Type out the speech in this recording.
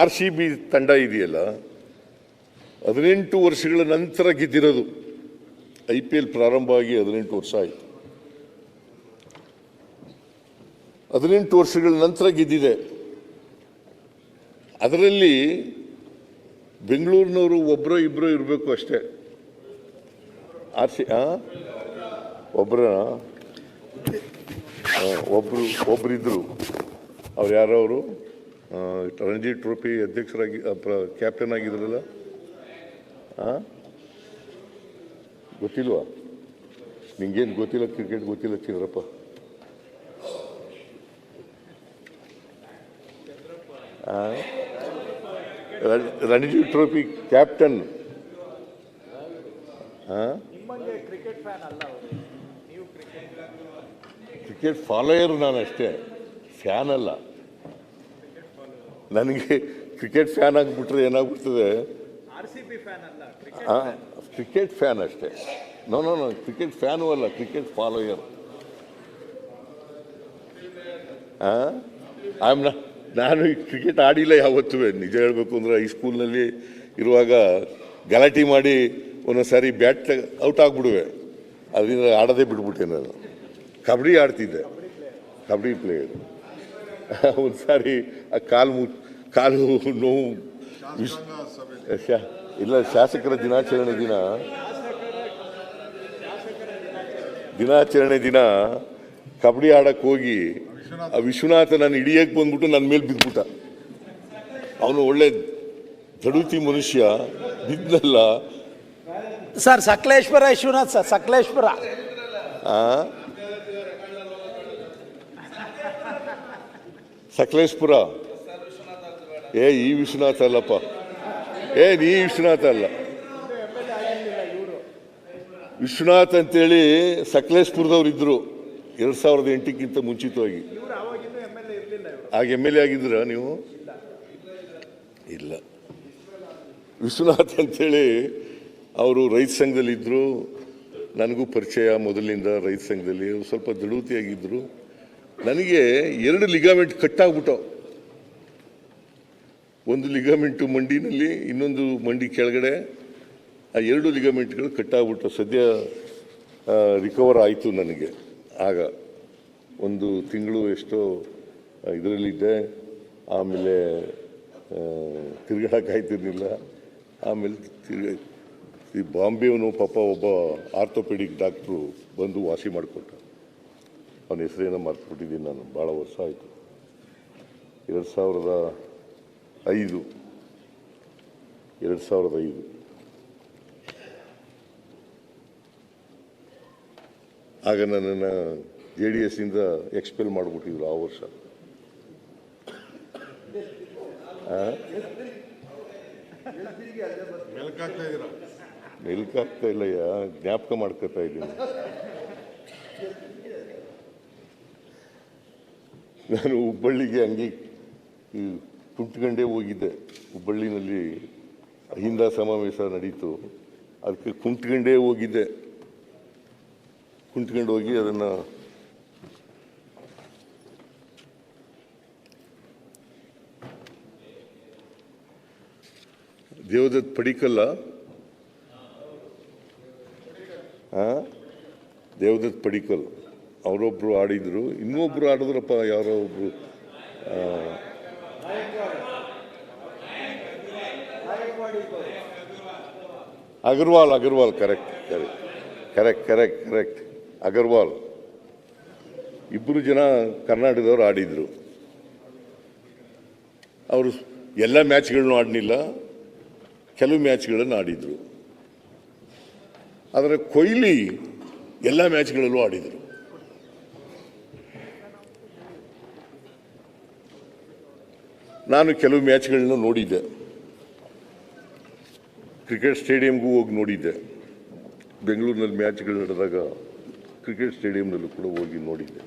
RCB ತಂಡ ಇದೆಯಲ್ಲ 18 ವರ್ಷಗಳ ನಂತರ ಗೆದ್ದಿರೋದು. IPL ಪ್ರಾರಂಭ ಆಗಿ 18 ವರ್ಷ ಆಯಿತು. 18 ವರ್ಷಗಳ ನಂತರ ಗೆದ್ದಿದೆ. ಅದರಲ್ಲಿ ಬೆಂಗಳೂರಿನವರು ಒಬ್ಬರೋ ಇಬ್ಬರೋ ಇರಬೇಕು ಅಷ್ಟೇ. ಒಬ್ಬರಿದ್ದರು. ಅವ್ರು ಯಾರೋ ಅವರು ರಣಜಿ ಟ್ರೋಫಿ ಅಧ್ಯಕ್ಷರಾಗಿ ಕ್ಯಾಪ್ಟನ್ ಆಗಿದ್ರಲ್ಲ, ಗೊತ್ತಿಲ್ವಾ ನಿಂಗೇನು ಗೊತ್ತಿಲ್ಲ, ಕ್ರಿಕೆಟ್ ಗೊತ್ತಿಲ್ಲ Chandrappa. Ranji trophy captain. Cricket follower ನಾನು ಅಷ್ಟೇ, ಫ್ಯಾನ್ ಅಲ್ಲ. ನನಗೆ ಕ್ರಿಕೆಟ್ ಫ್ಯಾನ್ ಆಗಿಬಿಟ್ರೆ ಏನಾಗ್ಬಿಡ್ತದೆ, ಕ್ರಿಕೆಟ್ ಫ್ಯಾನ್ ಅಷ್ಟೇ. ನೋ ಕ್ರಿಕೆಟ್ ಫ್ಯಾನು ಅಲ್ಲ, ಕ್ರಿಕೆಟ್ ಫಾಲೋಯರ್. ನಾನು ಕ್ರಿಕೆಟ್ ಆಡಿಲ್ಲ ಯಾವತ್ತೂ. ನಿಜ ಹೇಳಬೇಕು ಅಂದರೆ ಹೈಸ್ಕೂಲ್ನಲ್ಲಿ ಇರುವಾಗ ಗಲಾಟೆ ಮಾಡಿ ಒಂದೊಂದು ಸಾರಿ ಬ್ಯಾಟ್ ಔಟ್ ಆಗಿಬಿಡುವೆ. ಅದರಿಂದ ಆಡೋದೇ ಬಿಟ್ಬಿಟ್ಟೆ ನಾನು. ಕಬಡ್ಡಿ ಆಡ್ತಿದ್ದೆ, ಕಬಡ್ಡಿ ಪ್ಲೇಯರ್. ಒಂದು ಸಾರಿ ಆ ಕಾಲು ನೋವು ಇಲ್ಲ, ಶಾಸಕರ ದಿನಾಚರಣೆ ದಿನ ಕಬಡ್ಡಿ ಆಡಕ್ಕೆ ಹೋಗಿ ಆ ವಿಶ್ವನಾಥ ನಾನು ಹಿಡಿಯಕ್ಕೆ ಬಂದ್ಬಿಟ್ಟು ನನ್ನ ಮೇಲೆ ಬಿದ್ದುಬಿಟ್ಟ. ಅವನು ಒಳ್ಳೆ ದಡುತಿ ಮನುಷ್ಯ, ಬಿದ್ದಲ್ಲ ಸರ್. ಸಕಲೇಶ್ವರ ವಿಶ್ವನಾಥ್ ಸರ್, ಸಕಲೇಶ್ವರ. ಸಕಲೇಶ್ಪುರ. ಈ ವಿಶ್ವನಾಥ ಅಲ್ಲಪ್ಪ, ನೀ ವಿಶ್ವನಾಥ ಅಲ್ಲ. ವಿಶ್ವನಾಥ್ ಅಂತೇಳಿ ಸಕಲೇಶ್ಪುರದವ್ರು ಇದ್ರು 2008ಕ್ಕಿಂತ ಮುಂಚಿತವಾಗಿ. ಆಗ MLA ಆಗಿದ್ರ ನೀವು? ಇಲ್ಲ. ವಿಶ್ವನಾಥ್ ಅಂತೇಳಿ ಅವರು ರೈತ ಸಂಘದಲ್ಲಿದ್ದರು. ನನಗೂ ಪರಿಚಯ ಮೊದಲಿನಿಂದ ರೈತ ಸಂಘದಲ್ಲಿ. ಸ್ವಲ್ಪ ದಡುತಿಯಾಗಿದ್ದರು. ನನಗೆ 2 ಲಿಗಾಮೆಂಟ್ ಕಟ್ಟಾಗ್ಬಿಟ್ಟು, ಒಂದು ಲಿಗಾಮೆಂಟು ಮಂಡಿನಲ್ಲಿ, ಇನ್ನೊಂದು ಮಂಡಿ ಕೆಳಗಡೆ. ಆ 2 ಲಿಗಾಮೆಂಟ್ಗಳು ಕಟ್ಟಾಗ್ಬಿಟ್ಟು ಸದ್ಯ ರಿಕವರ್ ಆಯಿತು ನನಗೆ. ಆಗ ಒಂದು ತಿಂಗಳು ಎಷ್ಟೋ ಇದರಲ್ಲಿದ್ದೆ. ಆಮೇಲೆ ತಿರುಗಾಡಕ್ಕಾಯ್ತಿರ್ಲಿಲ್ಲ. ಆಮೇಲೆ ಈ ಬಾಂಬೆಯವನು ಪಾಪ ಒಬ್ಬ ಆರ್ಥೋಪೆಡಿಕ್ ಡಾಕ್ಟ್ರು ಬಂದು ವಾಸಿ ಮಾಡಿಕೊಟ್ಟ. ಅವನ ಹೆಸರೇನೋ ಮರ್ತ್ಬಿಟ್ಟಿದ್ದೀನಿ ನಾನು, ಭಾಳ ವರ್ಷ ಆಯಿತು. 2005 ಆಗ ನನ್ನನ್ನು JDS ಇಂದ ಎಕ್ಸ್ಪೆಲ್ ಮಾಡಿಬಿಟ್ಟಿದ್ರು ಆ ವರ್ಷ. ಮೆಲ್ಕಾಗ್ತಾ ಇಲ್ಲಯ್ಯ, ಜ್ಞಾಪಕ ಮಾಡ್ಕೊತಾ ಇದ್ದೀನಿ. ನಾನು ಹುಬ್ಬಳ್ಳಿಗೆ ಹಂಗೆ ಕುಂಟ್ಕೊಂಡೇ ಹೋಗಿದ್ದೆ. ಹುಬ್ಬಳ್ಳಿನಲ್ಲಿ ಅಹಿಂದ ಸಮಾವೇಶ ನಡೀತು, ಅದಕ್ಕೆ ಕುಂಟ್ಕೊಂಡೇ ಹೋಗಿದ್ದೆ. ಕುಂತ್ಕೊಂಡು ಹೋಗಿ ಅದನ್ನು ದೇವದತ್ ಪಡಿಕಲ್ಲ, ದೇವದತ್ ಪಡಿಕಲ್ ಅವರೊಬ್ಬರು ಆಡಿದರು. ಇನ್ನೊಬ್ಬರು ಆಡಿದ್ರಪ್ಪ, ಯಾರೋ ಒಬ್ಬರು ಅಗರ್ವಾಲ್. ಕರೆಕ್ಟ್ ಅಗರ್ವಾಲ್. 2 ಜನ ಕರ್ನಾಟಕದವರು ಆಡಿದರು. ಅವರು ಎಲ್ಲ ಮ್ಯಾಚ್ಗಳನ್ನು ಆಡಲಿಲ್ಲ, ಕೆಲವು ಮ್ಯಾಚ್ಗಳನ್ನು ಆಡಿದರು. ಆದರೆ ಕೊಹ್ಲಿ ಎಲ್ಲ ಮ್ಯಾಚ್ಗಳಲ್ಲೂ ಆಡಿದರು. ನಾನು ಕೆಲವು ಮ್ಯಾಚ್ಗಳನ್ನ ನೋಡಿದ್ದೆ. ಕ್ರಿಕೆಟ್ ಸ್ಟೇಡಿಯಂಗೂ ಹೋಗಿ ನೋಡಿದ್ದೆ. ಬೆಂಗಳೂರಿನಲ್ಲಿ ಮ್ಯಾಚ್ಗಳು ನಡೆದಾಗ ಕ್ರಿಕೆಟ್ ಸ್ಟೇಡಿಯಂನಲ್ಲೂ ಕೂಡ ಹೋಗಿ ನೋಡಿದ್ದೆ.